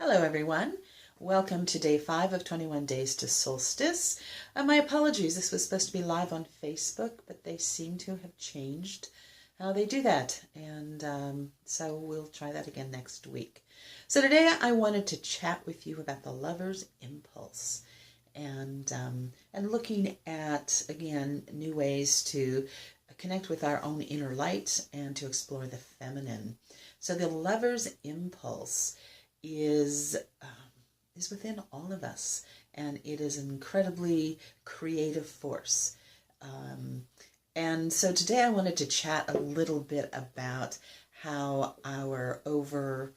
Hello everyone. Welcome to day 5 of 21 days to Solstice. My apologies, this was supposed to be live on Facebook, but they seem to have changed how they do that. And so we'll try that again next week. So today I wanted to chat with you about the lover's impulse and looking at, again, new ways to connect with our own inner light and to explore the feminine. So the lover's impulse is within all of us, and it is an incredibly creative force. And so today I wanted to chat a little bit about how our over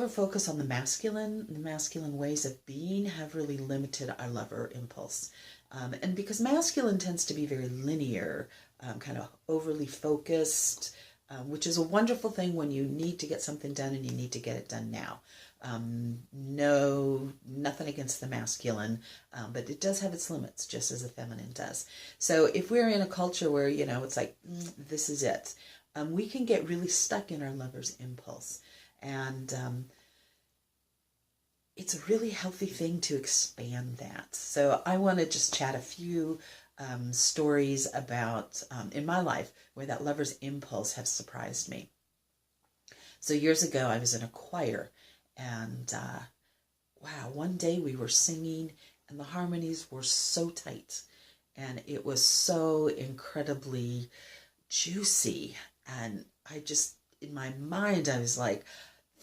focus on the masculine ways of being have really limited our lover impulse. And because masculine tends to be very linear, kind of overly focused, which is a wonderful thing when you need to get something done and you need to get it done now. Nothing against the masculine, but it does have its limits, just as the feminine does. So if we're in a culture where, it's like, this is it, we can get really stuck in our lover's impulse. And it's a really healthy thing to expand that. So I want to just chat a few stories about, in my life, where that lover's impulse have surprised me. So years ago, I was in a choir, and wow, one day we were singing, and the harmonies were so tight, and it was so incredibly juicy, and I just, in my mind, I was like,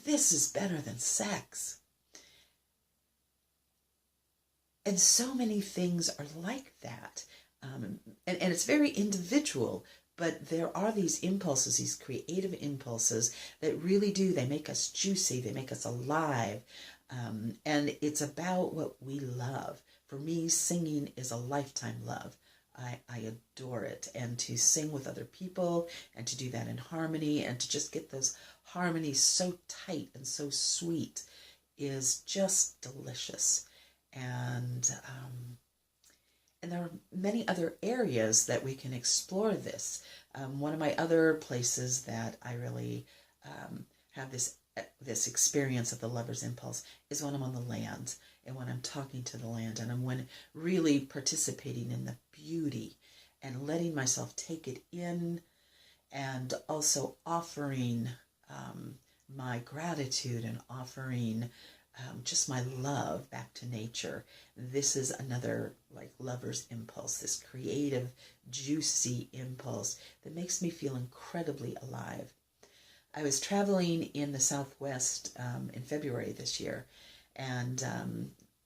this is better than sex. And so many things are like that. And it's very individual, but there are these impulses, these creative impulses that really do, they make us juicy, they make us alive. And it's about what we love. For me, singing is a lifetime love. I adore it. And to sing with other people and to do that in harmony and to just get those harmonies so tight and so sweet is just delicious. And there are many other areas that we can explore this. One of my other places that I really have this experience of the lover's impulse is when I'm on the land and when I'm talking to the land and I'm when really participating in the beauty and letting myself take it in and also offering my gratitude and offering just my love back to nature. This is another like lover's impulse, this creative, juicy impulse that makes me feel incredibly alive. I was traveling in the Southwest in February this year, and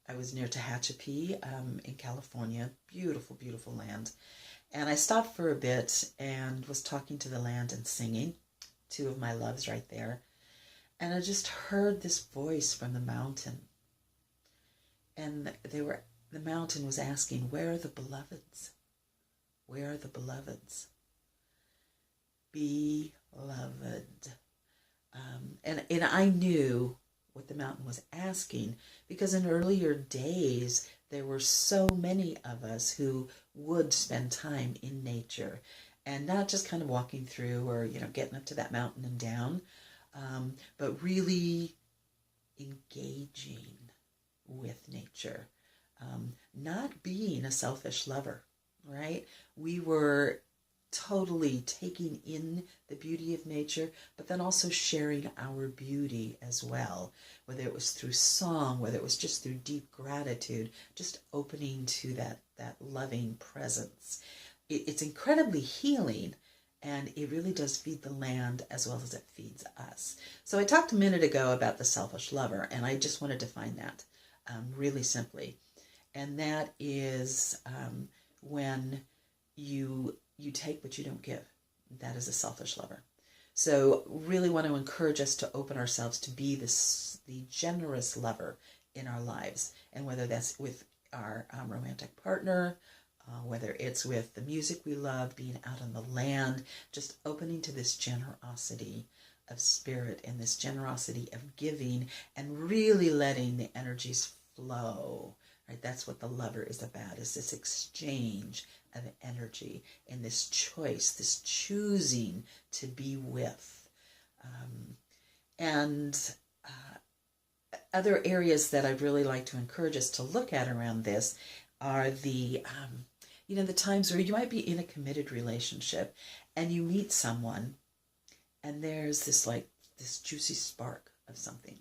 I was near Tehachapi in California. Beautiful, beautiful land. And I stopped for a bit and was talking to the land and singing, two of my loves right there. And I just heard this voice from the mountain. And the mountain was asking, where are the beloveds? Where are the beloveds? Beloved. And I knew what the mountain was asking because in earlier days, there were so many of us who would spend time in nature and not just kind of walking through or, getting up to that mountain and down, but really engaging with nature, not being a selfish lover, right? We were totally taking in the beauty of nature, but then also sharing our beauty as well, whether it was through song, whether it was just through deep gratitude, just opening to that loving presence. It's incredibly healing. And it really does feed the land as well as it feeds us. So I talked a minute ago about the selfish lover, and I just want to define that really simply. And that is when you take but you don't give. That is a selfish lover. So really want to encourage us to open ourselves to be the generous lover in our lives. And whether that's with our romantic partner, whether it's with the music we love, being out on the land, just opening to this generosity of spirit and this generosity of giving and really letting the energies flow, right? That's what the lover is about, is this exchange of energy and this choice, this choosing to be with. other areas that I'd really like to encourage us to look at around this are the times where you might be in a committed relationship and you meet someone and there's this juicy spark of something.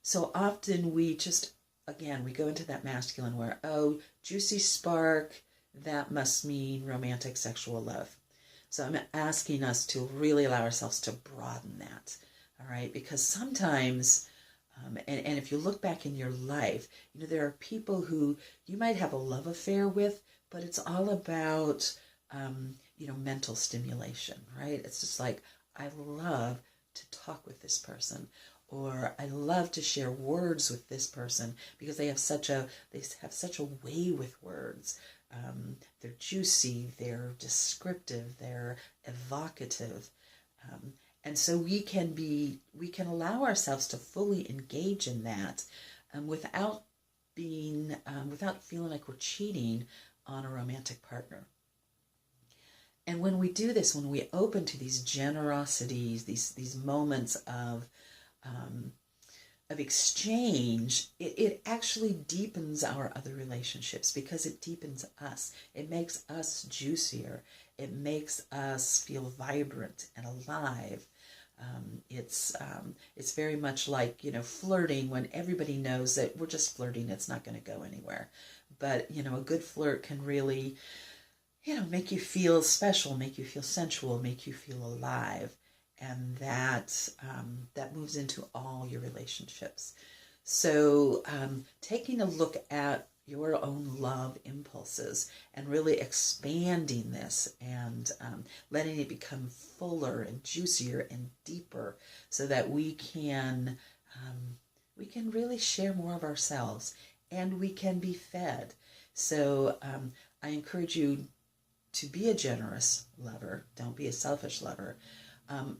So often we go into that masculine where, oh, juicy spark, that must mean romantic sexual love. So I'm asking us to really allow ourselves to broaden that, all right? Because sometimes, and if you look back in your life, there are people who you might have a love affair with, but it's all about, mental stimulation, right? It's just like, I love to talk with this person, or I love to share words with this person because they have such a way with words. They're juicy, they're descriptive, they're evocative. And so we can allow ourselves to fully engage in that without feeling like we're cheating on a romantic partner. And when we do this, when we open to these generosities, these moments of exchange, it actually deepens our other relationships because it deepens us. It makes us juicier. It makes us feel vibrant and alive. It's very much like, flirting when everybody knows that we're just flirting. It's not going to go anywhere. But, a good flirt can really, make you feel special, make you feel sensual, make you feel alive. And that moves into all your relationships. So taking a look at your own love impulses and really expanding this and letting it become fuller and juicier and deeper so that we can really share more of ourselves and we can be fed. So I encourage you to be a generous lover. Don't be a selfish lover.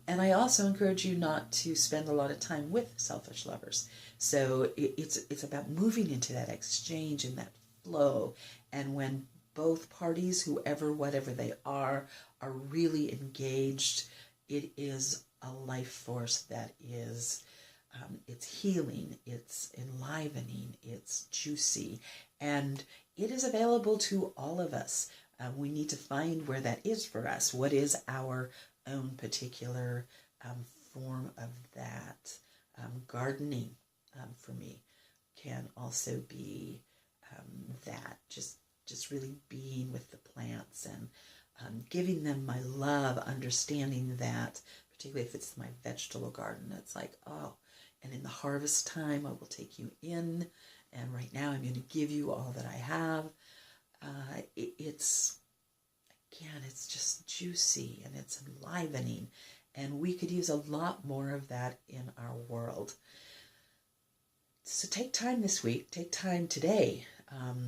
And I also encourage you not to spend a lot of time with selfish lovers. So it's about moving into that exchange and that flow. And when both parties, whatever they are really engaged, it is a life force that is, it's healing, it's enlivening, it's juicy, and it is available to all of us. We need to find where that is for us. What is our own particular form of that? Gardening, for me, can also be that, just really being with the plants and giving them my love, understanding that, particularly if it's my vegetable garden, it's like, oh, and in the harvest time, I will take you in, and right now I'm going to give you all that I have. It's just juicy and it's enlivening, and we could use a lot more of that in our world. So take time this week, take time today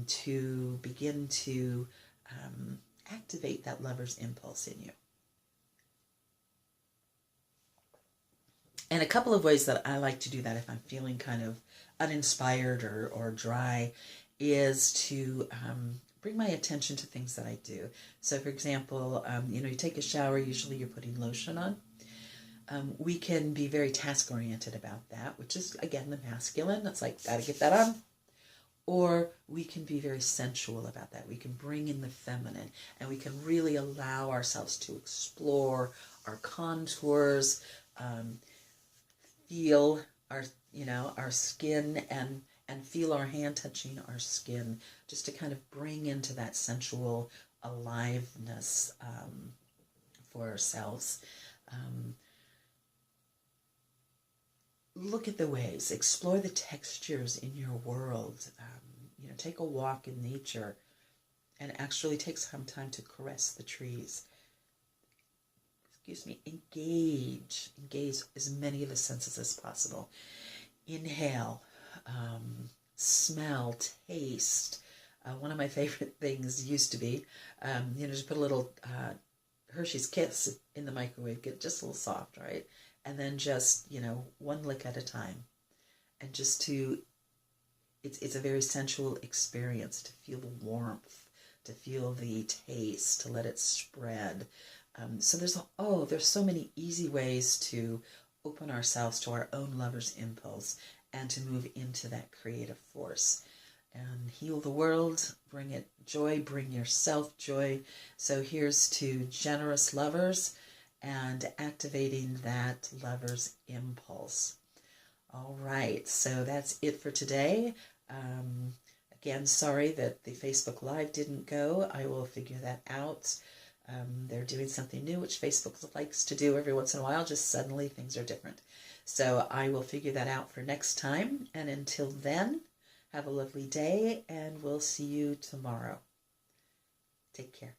to begin to activate that lover's impulse in you. And a couple of ways that I like to do that if I'm feeling kind of uninspired or dry is to bring my attention to things that I do. So for example, you take a shower, usually you're putting lotion on. We can be very task-oriented about that, which is, again, the masculine. It's like, gotta get that on. Or we can be very sensual about that. We can bring in the feminine, and we can really allow ourselves to explore our contours, feel our skin, and feel our hand touching our skin, just to kind of bring into that sensual aliveness for ourselves. Look at the waves, explore the textures in your world. Take a walk in nature and actually take some time to caress the trees. Engage as many of the senses as possible. Inhale, smell, taste. One of my favorite things used to be, just put a little Hershey's Kiss in the microwave, get it just a little soft, right? And then just, one lick at a time. And just it's a very sensual experience to feel the warmth, to feel the taste, to let it spread. So there's so many easy ways to open ourselves to our own lover's impulse and to move into that creative force and heal the world, bring it joy, bring yourself joy. So here's to generous lovers and activating that lover's impulse. All right, so that's it for today. Again, sorry that the Facebook Live didn't go. I will figure that out. They're doing something new, which Facebook likes to do every once in a while. Just suddenly things are different. So I will figure that out for next time. And until then, have a lovely day, and we'll see you tomorrow. Take care.